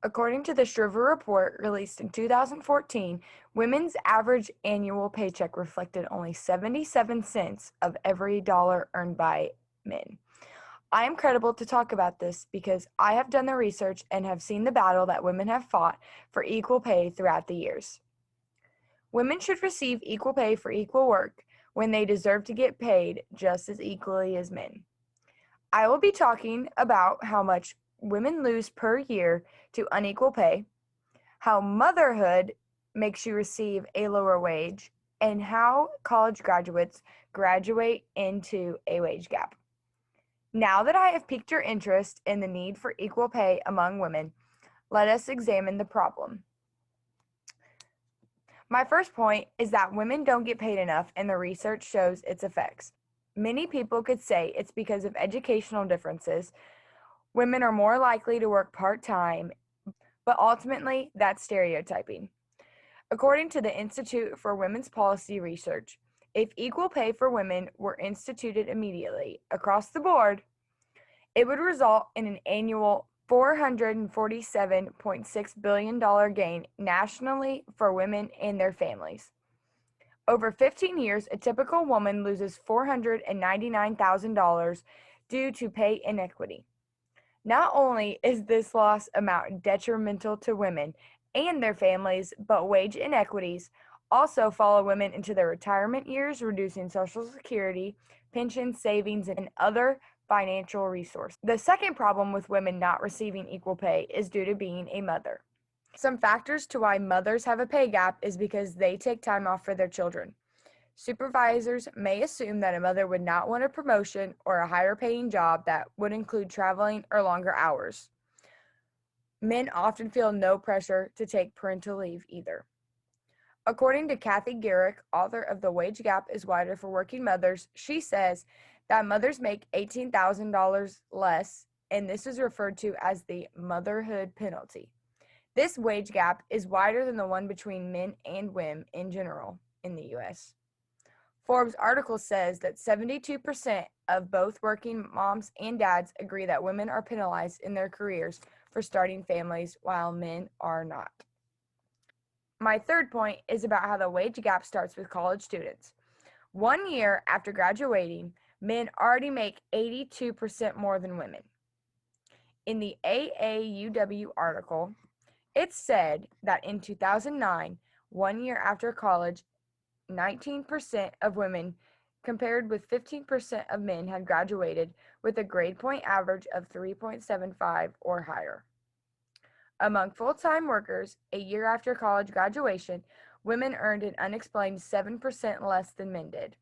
According to the Shriver report released in 2014, women's average annual paycheck reflected only 77 cents of every dollar earned by men. I am credible to talk about this because I have done the research and have seen the battle that women have fought for equal pay throughout the years. Women should receive equal pay for equal work when they deserve to get paid just as equally as men. I will be talking about how much women lose per year to unequal pay, how motherhood makes you receive a lower wage, and how college graduates graduate into a wage gap. Now that I have piqued your interest in the need for equal pay among women, let us examine the problem. My first point is that women don't get paid enough, and the research shows its effects. Many people could say it's because of educational differences. Women are more likely to work part-time, but ultimately that's stereotyping. According to the Institute for Women's Policy Research, if equal pay for women were instituted immediately across the board, it would result in an annual $447.6 billion gain nationally for women and their families. Over 15 years, a typical woman loses $499,000 due to pay inequity. Not only is this loss amount detrimental to women and their families, but wage inequities also follow women into their retirement years, reducing Social Security, pension savings, and other financial resources. The second problem with women not receiving equal pay is due to being a mother. Some factors to why mothers have a pay gap is because they take time off for their children. Supervisors may assume that a mother would not want a promotion or a higher paying job that would include traveling or longer hours. Men often feel no pressure to take parental leave either. According to Kathy Garrick, author of The Wage Gap is Wider for Working Mothers, she says that mothers make $18,000 less, and this is referred to as the motherhood penalty. This wage gap is wider than the one between men and women in general in the U.S. Forbes' article says that 72% of both working moms and dads agree that women are penalized in their careers for starting families while men are not. My third point is about how the wage gap starts with college students. 1 year after graduating, men already make 82% more than women. In the AAUW article, it said that in 2009, 1 year after college, 19% of women, compared with 15% of men, had graduated with a grade point average of 3.75 or higher. Among full-time workers, a year after college graduation, women earned an unexplained 7% less than men did.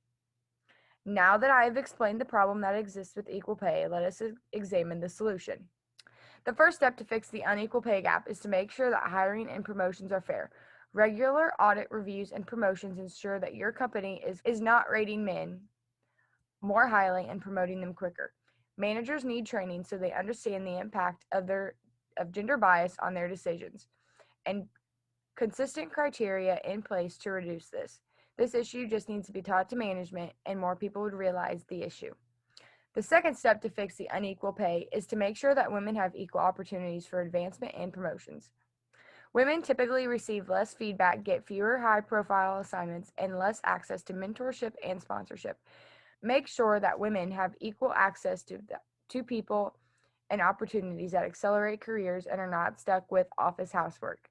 Now that I have explained the problem that exists with equal pay, let us examine the solution. The first step to fix the unequal pay gap is to make sure that hiring and promotions are fair. Regular audit reviews and promotions ensure that your company is not rating men more highly and promoting them quicker. Managers need training so they understand the impact of gender bias on their decisions, and consistent criteria in place to reduce this. This issue just needs to be taught to management, and more people would realize the issue. The second step to fix the unequal pay is to make sure that women have equal opportunities for advancement and promotions. Women typically receive less feedback, get fewer high-profile assignments, and less access to mentorship and sponsorship. Make sure that women have equal access to people and opportunities that accelerate careers and are not stuck with office housework.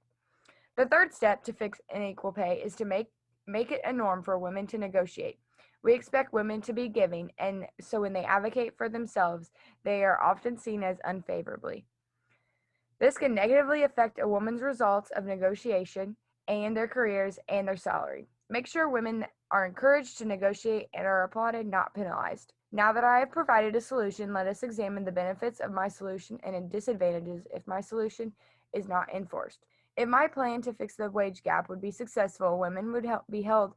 The third step to fix unequal pay is to make it a norm for women to negotiate. We expect women to be giving, and so when they advocate for themselves, they are often seen as unfavorably. This can negatively affect a woman's results of negotiation and their careers and their salary. Make sure women are encouraged to negotiate and are applauded, not penalized. Now that I have provided a solution, let us examine the benefits of my solution and disadvantages if my solution is not enforced. If my plan to fix the wage gap would be successful, women would be held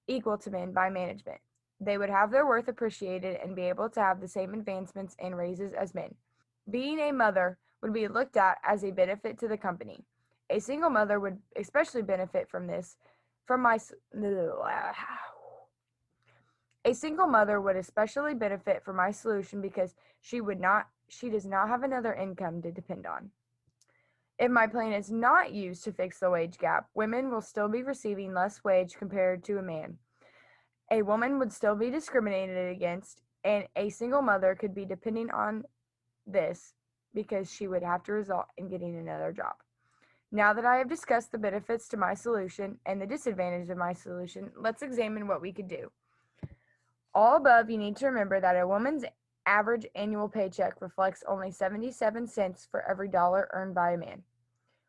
equal to men by management. They would have their worth appreciated and be able to have the same advancements and raises as men. Being a mother would be looked at as a benefit to the company. A single mother would especially benefit from this. A single mother would especially benefit from my solution because she does not have another income to depend on. If my plan is not used to fix the wage gap, women will still be receiving less wage compared to a man. A woman would still be discriminated against, and a single mother could be depending on this because she would have to result in getting another job. Now that I have discussed the benefits to my solution and the disadvantages of my solution, let's examine what we could do. All above, you need to remember that a woman's average annual paycheck reflects only 77 cents for every dollar earned by a man.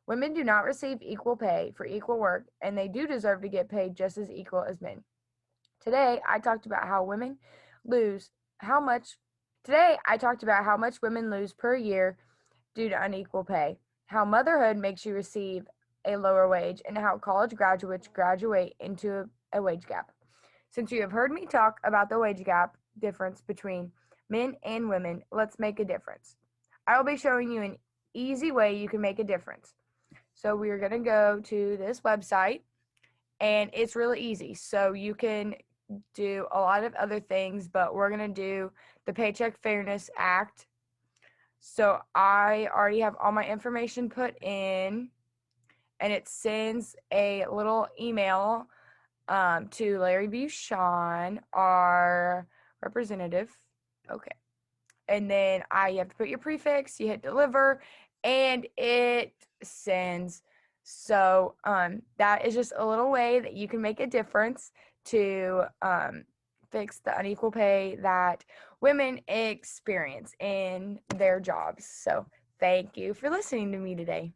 Women do not receive equal pay for equal work, and they do deserve to get paid just as equal as men. Today, I talked about how much women lose per year due to unequal pay, how motherhood makes you receive a lower wage, and how college graduates graduate into a wage gap. Since you have heard me talk about the wage gap difference between men and women, let's make a difference. I will be showing you an easy way you can make a difference. So we are going to go to this website, and it's really easy. So you can do a lot of other things, but we're going to do the Paycheck Fairness Act. So I already have all my information put in, and it sends a little email to Larry Buchan, our representative. Okay. And then you have to put your prefix, you hit deliver, and it sends. So that is just a little way that you can make a difference to fix the unequal pay that women experience in their jobs. So thank you for listening to me today.